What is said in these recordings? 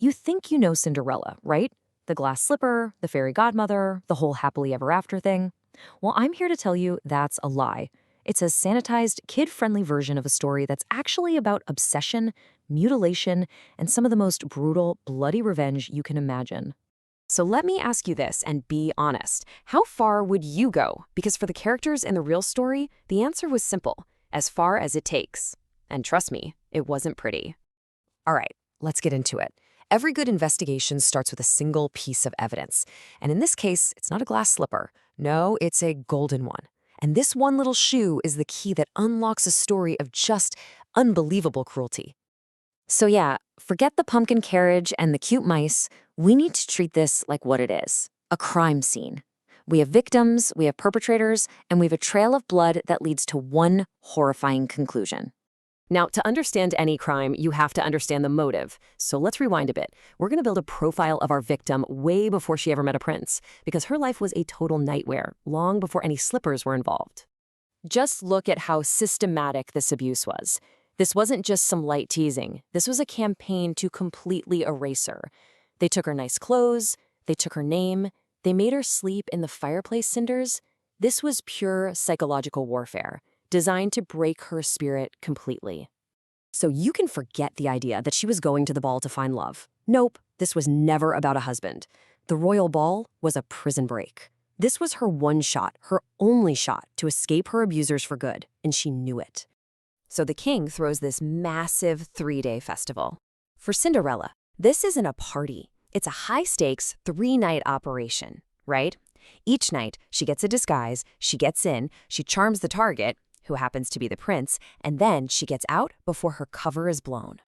You think you know Cinderella, right? The glass slipper, the fairy godmother, the whole happily ever after thing. Well, I'm here to tell you that's a lie. It's a sanitized, kid-friendly version of a story that's actually about obsession, mutilation, and some of the most brutal, bloody revenge you can imagine. So let me ask you this and be honest. How far would you go? Because for the characters in the real story, the answer was simple: as far as it takes. And trust me, it wasn't pretty. All right, let's get into it. Every good investigation starts with a single piece of evidence. And in this case, it's not a glass slipper. No, it's a golden one. And this one little shoe is the key that unlocks a story of just unbelievable cruelty. So yeah, forget the pumpkin carriage and the cute mice. We need to treat this like what it is: a crime scene. We have victims, we have perpetrators, and we have a trail of blood that leads to one horrifying conclusion. Now, to understand any crime, you have to understand the motive. So let's rewind a bit. We're going to build a profile of our victim way before she ever met a prince, because her life was a total nightmare, long before any slippers were involved. Just look at how systematic this abuse was. This wasn't just some light teasing. This was a campaign to completely erase her. They took her nice clothes, they took her name, they made her sleep in the fireplace cinders. This was pure psychological warfare, designed to break her spirit completely. So you can forget the idea that she was going to the ball to find love. Nope, this was never about a husband. The royal ball was a prison break. This was her one shot, her only shot to escape her abusers for good, and she knew it. So the king throws this massive 3-day festival. For Cinderella, this isn't a party. It's a high-stakes 3-night operation, right? Each night, she gets a disguise, she gets in, she charms the target, who happens to be the prince, and then she gets out before her cover is blown.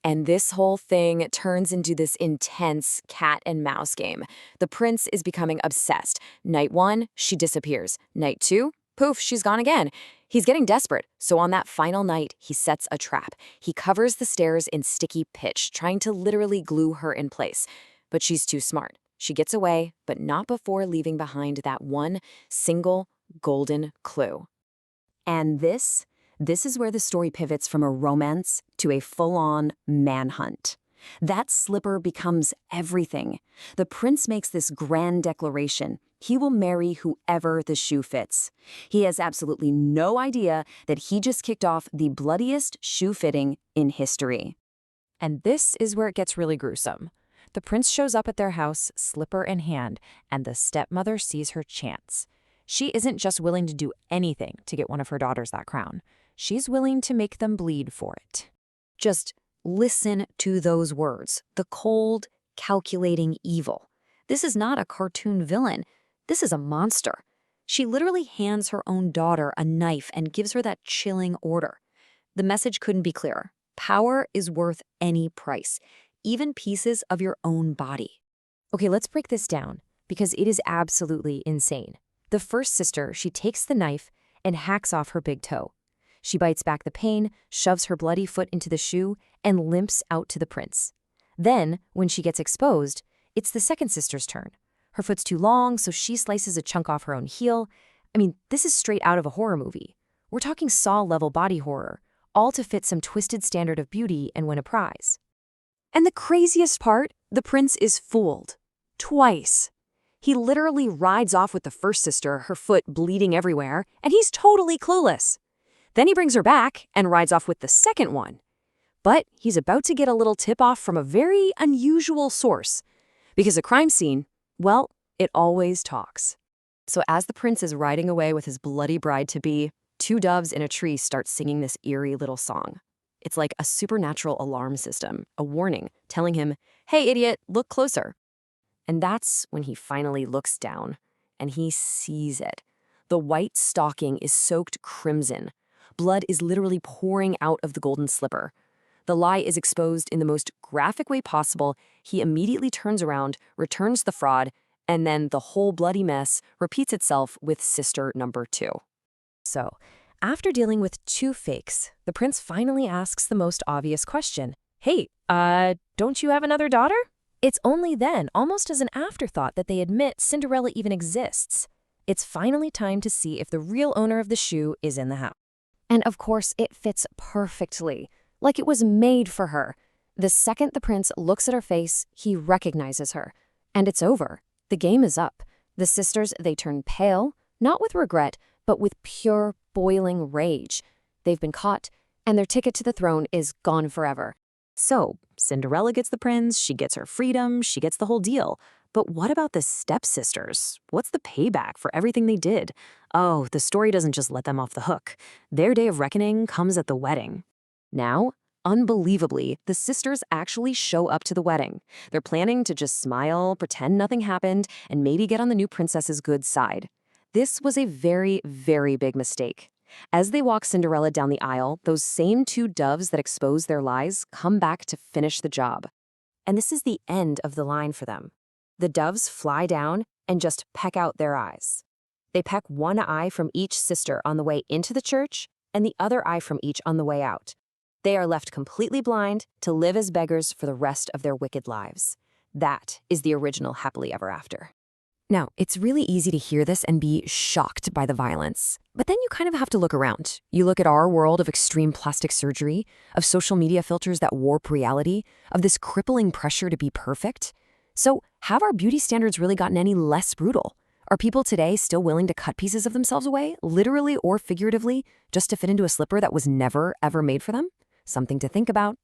And this whole thing turns into this intense cat and mouse game. The prince is becoming obsessed. Night 1, she disappears. Night 2, poof, she's gone again. He's getting desperate, so on that final night, he sets a trap. He covers the stairs in sticky pitch, trying to literally glue her in place. But she's too smart. She gets away, but not before leaving behind that one single golden clue. And this is where the story pivots from a romance to a full-on manhunt. That slipper becomes everything. The prince makes this grand declaration. He will marry whoever the shoe fits. He has absolutely no idea that he just kicked off the bloodiest shoe fitting in history. And this is where it gets really gruesome. The prince shows up at their house, slipper in hand, and the stepmother sees her chance. She isn't just willing to do anything to get one of her daughters that crown. She's willing to make them bleed for it. Just listen to those words. The cold, calculating evil. This is not a cartoon villain. This is a monster. She literally hands her own daughter a knife and gives her that chilling order. The message couldn't be clearer. Power is worth any price, even pieces of your own body. Okay, let's break this down, because it is absolutely insane. The first sister, she takes the knife and hacks off her big toe. She bites back the pain, shoves her bloody foot into the shoe, and limps out to the prince. Then, when she gets exposed, it's the second sister's turn. Her foot's too long, so she slices a chunk off her own heel. I mean, this is straight out of a horror movie. We're talking Saw-level body horror, all to fit some twisted standard of beauty and win a prize. And the craziest part, the prince is fooled. Twice. He literally rides off with the first sister, her foot bleeding everywhere, and he's totally clueless. Then he brings her back and rides off with the second one. But he's about to get a little tip-off from a very unusual source. Because a crime scene, well, it always talks. So as the prince is riding away with his bloody bride-to-be, 2 doves in a tree start singing this eerie little song. It's like a supernatural alarm system, a warning, telling him, "Hey, idiot, look closer." And that's when he finally looks down, and he sees it. The white stocking is soaked crimson. Blood is literally pouring out of the golden slipper. The lie is exposed in the most graphic way possible. He immediately turns around, returns the fraud, and then the whole bloody mess repeats itself with sister number 2. So, after dealing with 2 fakes, the prince finally asks the most obvious question. Hey, don't you have another daughter? It's only then, almost as an afterthought, that they admit Cinderella even exists. It's finally time to see if the real owner of the shoe is in the house. And of course, it fits perfectly, like it was made for her. The second the prince looks at her face, he recognizes her. And it's over. The game is up. The sisters, they turn pale, not with regret, but with pure, boiling rage. They've been caught, and their ticket to the throne is gone forever. So, Cinderella gets the prince, she gets her freedom, she gets the whole deal. But what about the stepsisters? What's the payback for everything they did? Oh, the story doesn't just let them off the hook. Their day of reckoning comes at the wedding. Now, unbelievably, the sisters actually show up to the wedding. They're planning to just smile, pretend nothing happened, and maybe get on the new princess's good side. This was a very, very big mistake. As they walk Cinderella down the aisle, those same two doves that exposed their lies come back to finish the job. And this is the end of the line for them. The doves fly down and just peck out their eyes. They peck one eye from each sister on the way into the church and the other eye from each on the way out. They are left completely blind to live as beggars for the rest of their wicked lives. That is the original happily ever after. Now, it's really easy to hear this and be shocked by the violence. But then you kind of have to look around. You look at our world of extreme plastic surgery, of social media filters that warp reality, of this crippling pressure to be perfect. So, have our beauty standards really gotten any less brutal? Are people today still willing to cut pieces of themselves away, literally or figuratively, just to fit into a slipper that was never, ever made for them? Something to think about.